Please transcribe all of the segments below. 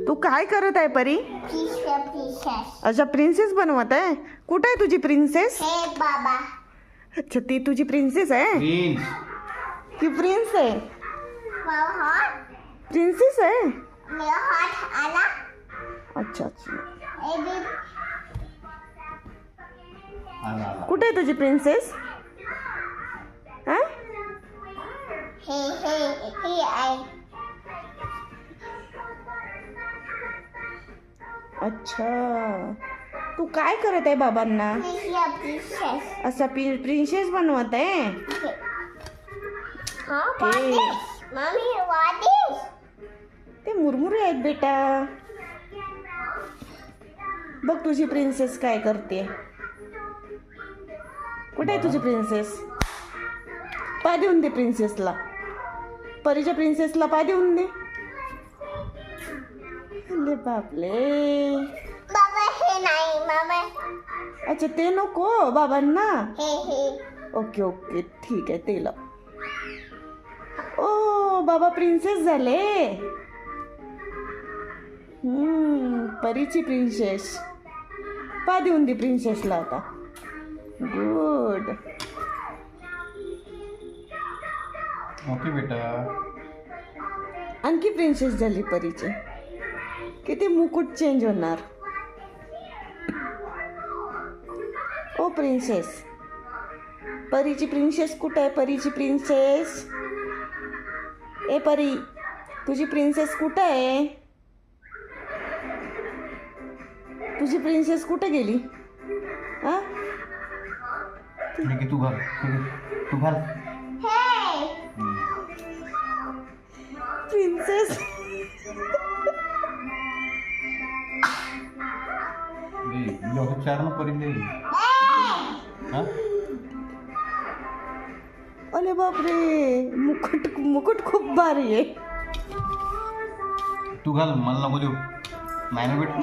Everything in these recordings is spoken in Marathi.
तू काय करत आहे परी? प्रिन्सेस. अच्छा, प्रिन्सेस बनवत आहे. कुठे आहे तुझी प्रिन्सेस? हे बाबा. अच्छा, ती तुझी प्रिन्सेस आहे. प्रिन्स. ती प्रिन्स आहे. बाबा हात. प्रिन्सेस आहे. मेरा हात आला. अच्छा अच्छा. हे बी. आला आला. कुठे आहे तुझी प्रिन्सेस? हा? हे आहे. अच्छा, तू काय करत आहे बाबांना? प्रिन्सेस. असा प्रिन्सेस बनवत आहे. हाँ हे. वादिस. मम्मी वादिस. ते मुरमुरे आहेत बेटा. बघ तुझी प्रिन्सेस काय करते. कुठे आहे तुझी प्रिन्सेस? पाय देऊन दे प्रिन्सेसला. परीच्या प्रिन्सेसला पाय देऊन दे. अरे बापले. बाबा हे नाही मामा. अच्छा, ते नको बाबांना. हे. ओके ओके, ठीक आहे, ते लाव. ओ बाबा प्रिन्सेस झाले. परीची प्रिन्सेस. पाय देऊन दे प्रिन्सेसला आता. गुड. ओके बेटा. आणखी प्रिन्सेस झाली परीची. किती मुकुट चेंज होणार. ओ प्रिन्सेस. परीची प्रिन्सेस कुठे आहे? परीची प्रिन्सेस. ए परी, तुझी प्रिन्सेस कुठे आहे? तुझी प्रिन्सेस कुठे गेली? हा? ठीक आहे, तू घाल. ठीक आहे, तू घाल. हे. प्रिन्सेस. चार ना परी दे. हाँ? अरे बापरे, मुकुट मुकुट खूप भारी आहे. तू घाल, मला नको देऊ. नाही ना बेटा.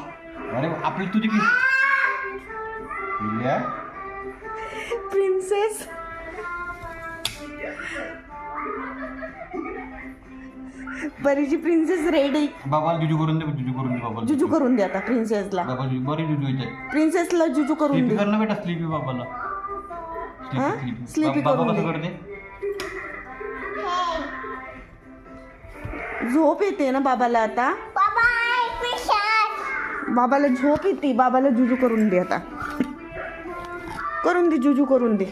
अरे आपली तुझी की प्रिन्सेस. परीची princess ready. बाबाला जुजू करून दे. जुजू करून दे बाबाला. जुजू करून दे आता प्रिन्सेसला. बाबा बरी जुजू येते. प्रिन्सेसला जुजू करून स्लीपी दे. कर ना बेटा. स्लीपी बाबाला. हा? स्लीपी बाबा करून कसं दे. करते? झोप येते ना बाबाला आता. बाबा प्रिन्सेस. बाबाला झोप येते. बाबाला जुजू करून दे आता. करून दे, जुजू करून दे.